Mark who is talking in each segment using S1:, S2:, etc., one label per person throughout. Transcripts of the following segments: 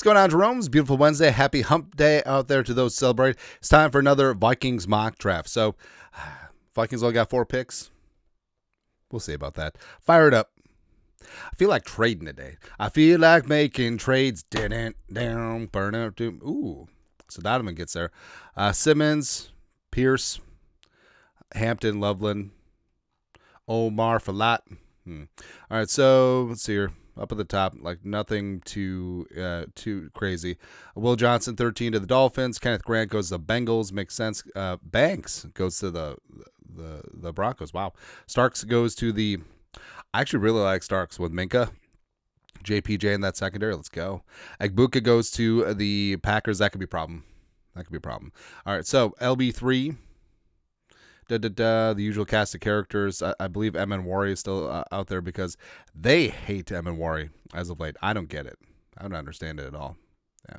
S1: What's going on, Jerome's beautiful Wednesday? Happy hump day out there to those celebrate. It's time for another Vikings mock draft. So, Vikings only got 4 picks. We'll see about that. Fire it up. I feel like trading today. I feel like making trades. Didn't down, burn out. Ooh, so Donovan gets there. Simmons, Pierce, Hampton, Loveland, Omar, Falat. All right, so let's see here. Up at the top, like nothing too crazy. Will Johnson, 13 to the Dolphins. Kenneth Grant goes to the Bengals. Makes sense. Banks goes to the Broncos. Wow. Starks goes to the. I actually really like Starks with Minka. JPJ in that secondary. Let's go. Egbuka goes to the Packers. That could be a problem. All right, so LB3. The usual cast of characters. I believe M and Wari is still out there because they hate M and Wari as of late. I don't get it. I don't understand it at all. Yeah.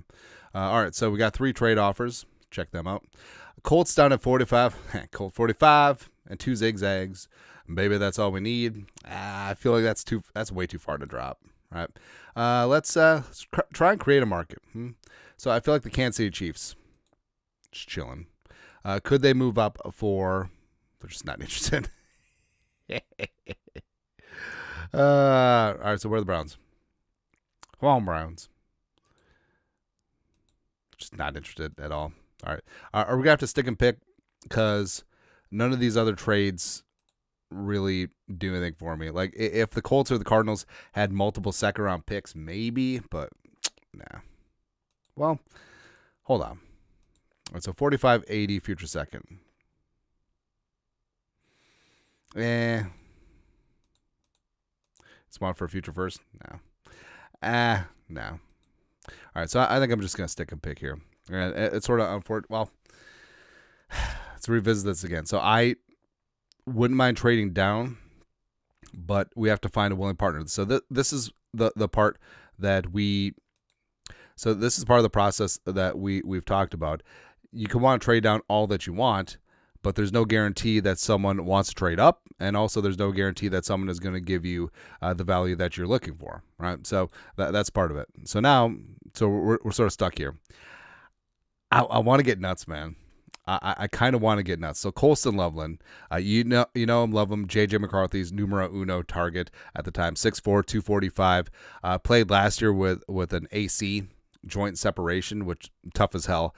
S1: All right, so we got 3 trade offers. Check them out. Colts down at 45. Colt 45 and 2 zigzags. Maybe that's all we need. I feel like that's way too far to drop. All right. Let's try and create a market. So I feel like the Kansas City Chiefs just chilling. Could they move up for? They're just not interested. All right, so where are the Browns? Come on, Browns. Just not interested at all. All right. Are we going to have to stick and pick? Because none of these other trades really do anything for me. Like, if the Colts or the Cardinals had multiple second-round picks, maybe, but nah. Well, hold on. All right, so 45-80 future second. It's one for a future first? No. No. All right, so I think I'm just going to stick and pick here. And it's sort of unfortunate. Well, let's revisit this again. So I wouldn't mind trading down, but we have to find a willing partner. So this is the part that we... So this is part of the process that we've talked about. You can want to trade down all that you want, but there's no guarantee that someone wants to trade up, and also there's no guarantee that someone is going to give you the value that you're looking for, right? So that's part of it. So now, we're sort of stuck here. I want to get nuts, man. I kind of want to get nuts. So Colston Loveland, you know him, love him. J.J. McCarthy's numero uno target at the time, 6'4", 245. Played last year with an AC joint separation, which tough as hell.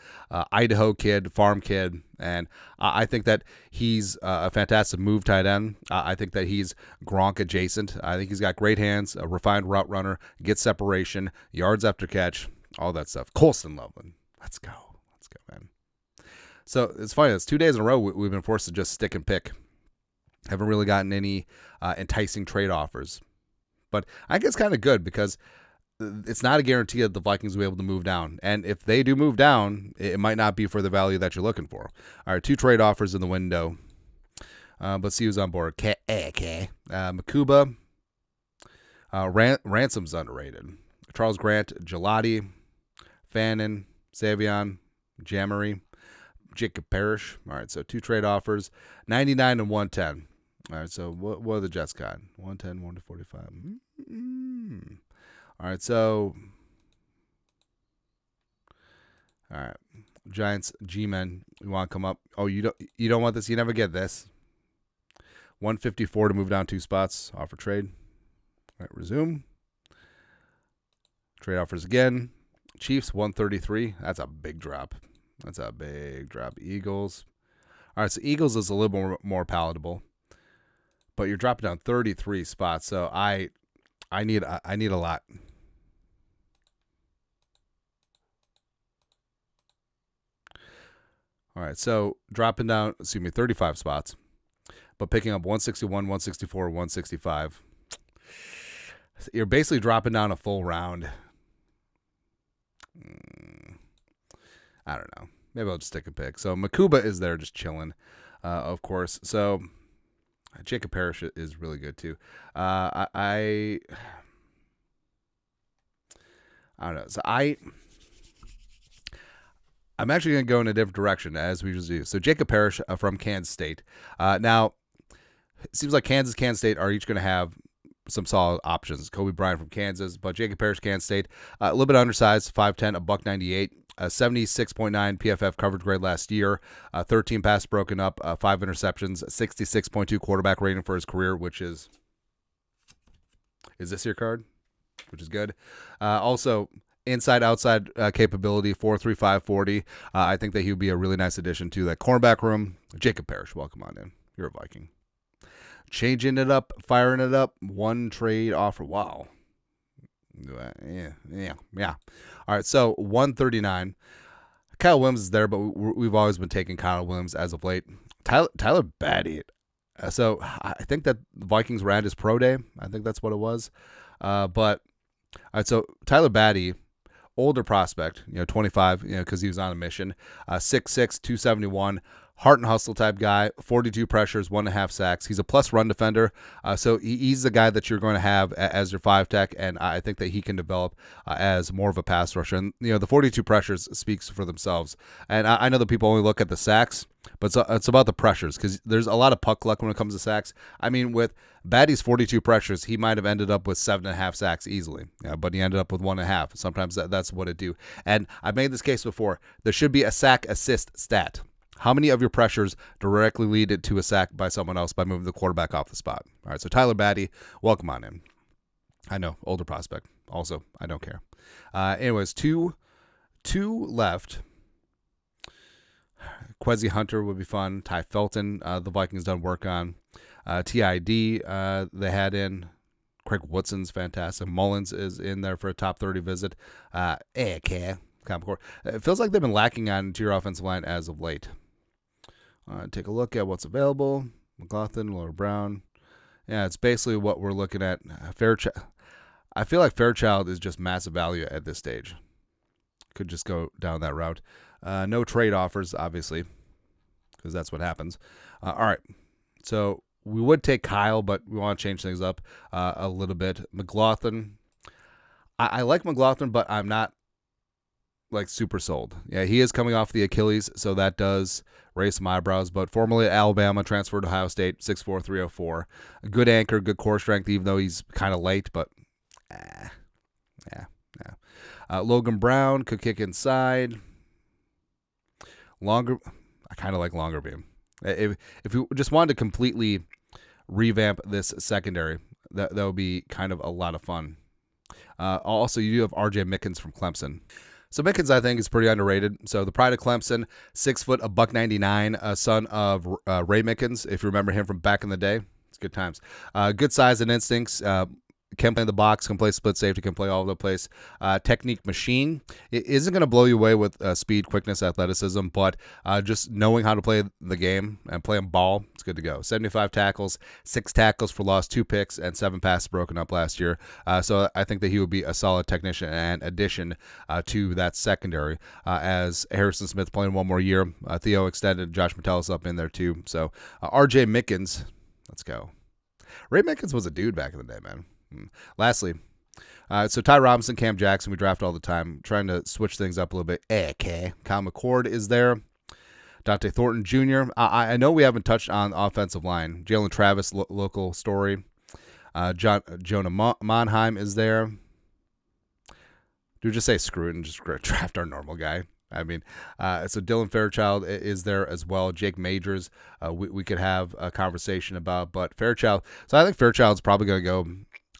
S1: Idaho kid, farm kid, and I think that he's a fantastic move tight end. I think that he's Gronk adjacent. I think he's got great hands, a refined route runner, gets separation, yards after catch, all that stuff. Colston Loveland, let's go, man. So it's funny. It's 2 days in a row we've been forced to just stick and pick. Haven't really gotten any enticing trade offers, but I think it's kind of good because it's not a guarantee that the Vikings will be able to move down. And if they do move down, it might not be for the value that you're looking for. All right, 2 trade offers in the window. Let's see who's on board. Makuba. Ransom's underrated. Charles Grant, Gelati, Fannin, Savion, Jammery, Jacob Parrish. All right, so 2 trade offers, 99 and 110. All right, so what are the Jets got? 110, 1 to 45. All right, so Giants G-men, you want to come up? Oh, you don't want this? You never get this. 154 to move down 2 spots. Offer trade. All right, resume. Trade offers again. Chiefs 133. That's a big drop. Eagles. All right, so Eagles is a little more palatable, but you're dropping down 33 spots. So I need a lot. All right, so dropping down, 35 spots, but picking up 161, 164, 165. You're basically dropping down a full round. I don't know. Maybe I'll just take a pick. So Makuba is there just chilling, of course. So Jacob Parrish is really good too. I don't know. So I'm actually going to go in a different direction as we usually do. So Jacob Parrish from Kansas State. Now, it seems like Kansas State are each going to have some solid options. Kobe Bryant from Kansas, but Jacob Parrish, Kansas State, a little bit undersized, 5'10", a $198. 76.9 PFF coverage grade last year, 13 passes broken up, 5 interceptions, 66.2 quarterback rating for his career, which is this your card? Which is good. Also, inside-outside capability, 4.35 40. I think that he would be a really nice addition to that cornerback room. Jacob Parrish, welcome on in. You're a Viking. Changing it up, firing it up, one trade offer. Wow. Yeah. All right, so 139. Kyle Williams is there, but we've always been taking Kyle Williams as of late. Tyler Batty. So I think that the Vikings were at his pro day. I think that's what it was. But all right, so Tyler Batty, older prospect, 25, because he was on a mission. 6'6", 271. Heart and hustle type guy, 42 pressures, 1.5 sacks. He's a plus run defender, so he's the guy that you're going to have as your 5-tech, and I think that he can develop as more of a pass rusher. And the 42 pressures speaks for themselves. And I know that people only look at the sacks, but it's about the pressures, because there's a lot of puck luck when it comes to sacks. I mean, with Batty's 42 pressures, he might have ended up with 7.5 sacks easily, but he ended up with 1.5. Sometimes that's what it do. And I've made this case before. There should be a sack assist stat. How many of your pressures directly lead to a sack by someone else by moving the quarterback off the spot? All right, so Tyler Batty, welcome on in. I know, older prospect. Also, I don't care. Anyways, two left. Kwesi Hunter would be fun. Ty Felton, the Vikings done work on. TID, they had in. Craig Woodson's fantastic. Mullins is in there for a top 30 visit. Okay. It feels like they've been lacking on interior offensive line as of late. Take a look at what's available. McLaughlin, Laura Brown. Yeah, it's basically what we're looking at. I feel like Fairchild is just massive value at this stage. Could just go down that route. No trade offers, obviously, because that's what happens. All right, so we would take Kyle, but we want to change things up a little bit. McLaughlin. I like McLaughlin, but I'm not super sold. Yeah, he is coming off the Achilles, so that does raise some eyebrows, but formerly at Alabama, transferred to Ohio State, 6'4", 304. A good anchor, good core strength, even though he's kind of late, but Logan Brown could kick inside. I kind of like longer beam. If we just wanted to completely revamp this secondary, that would be kind of a lot of fun. Also, you do have R.J. Mickens from Clemson. So Mickens, I think, is pretty underrated. So the pride of Clemson, 6 foot, a $199, son of Ray Mickens, if you remember him from back in the day. It's good times. Good size and instincts. Can play in the box, can play split safety, can play all over the place. Technique machine. It isn't going to blow you away with speed, quickness, athleticism, but just knowing how to play the game and playing ball, it's good to go. 75 tackles, 6 tackles for loss, 2 picks, and 7 passes broken up last year. So I think that he would be a solid technician and addition to that secondary. As Harrison Smith playing one more year, Theo extended, Josh Metellus up in there too. So R.J. Mickens, let's go. Ray Mickens was a dude back in the day, man. Lastly, so Ty Robinson, Cam Jackson, we draft all the time, trying to switch things up a little bit. Okay. Kyle McCord is there. Dante Thornton Jr. I know we haven't touched on offensive line. Jalen Travis, local story. Jonah Monheim is there. Do just say screw it and just draft our normal guy. I mean, so Dylan Fairchild is there as well. Jake Majors, we could have a conversation about, but Fairchild. So I think Fairchild's probably going to go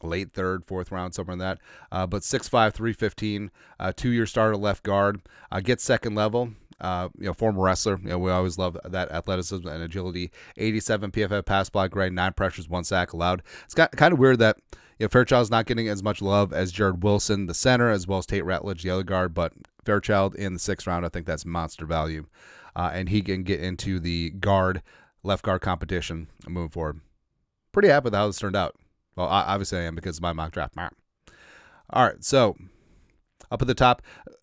S1: late 3rd, 4th round, somewhere in that. But 6'5", 315, 2-year starter left guard. Gets second level. Former wrestler. We always love that athleticism and agility. 87 PFF pass block grade, 9 pressures, 1 sack allowed. It's kind of weird that Fairchild's not getting as much love as Jared Wilson, the center, as well as Tate Ratledge, the other guard, but Fairchild in the 6th round, I think that's monster value. And he can get into the left guard competition moving forward. Pretty happy with how this turned out. Well, obviously I am because of my mock draft. All right, so up at the top,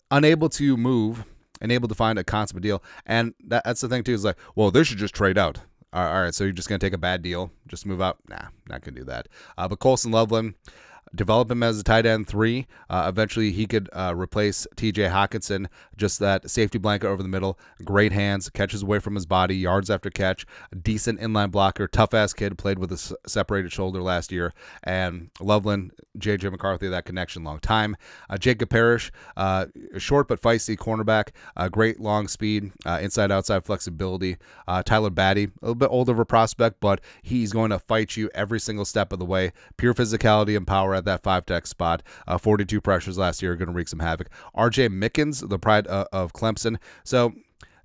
S1: unable to move, unable to find a consummate deal. And that's the thing, too, is well, they should just trade out. All right, so you're just going to take a bad deal, just move out? Nah, not going to do that. But Colson Loveland, develop him as a tight end 3. Eventually, he could replace T.J. Hawkinson, just that safety blanket over the middle. Great hands, catches away from his body, yards after catch, a decent inline blocker, tough-ass kid, played with a separated shoulder last year. And Loveland, J.J. McCarthy, that connection, long time. Jacob Parrish, short but feisty cornerback, great long speed, inside-outside flexibility. Tyler Batty, a little bit older of a prospect, but he's going to fight you every single step of the way. Pure physicality and power at that 5-tech spot. 42 pressures last year, going to wreak some havoc. R.J. Mickens, the pride of Clemson. So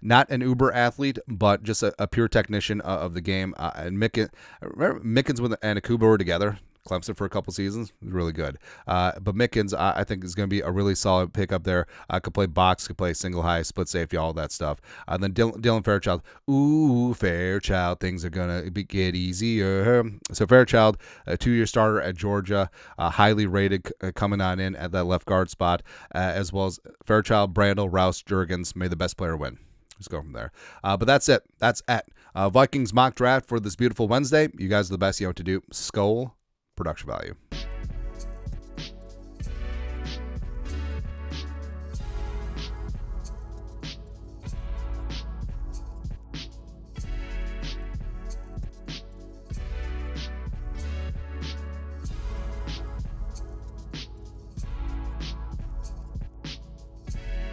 S1: not an uber athlete, but just a pure technician of the game. And Mickens and Akuba were together. Clemson for a couple seasons, really good. But Mickens, I think, is going to be a really solid pickup there. Could play box, could play single high, split safety, all that stuff. And then Dylan Fairchild. Ooh, Fairchild, things are going to get easier. So Fairchild, a 2-year starter at Georgia, highly rated, coming on in at that left guard spot, as well as Fairchild, Brandel, Rouse, Jurgens. May the best player win. Let's go from there. But that's it. That's at Vikings mock draft for this beautiful Wednesday. You guys are the best. You know what to do. Skol. Production value.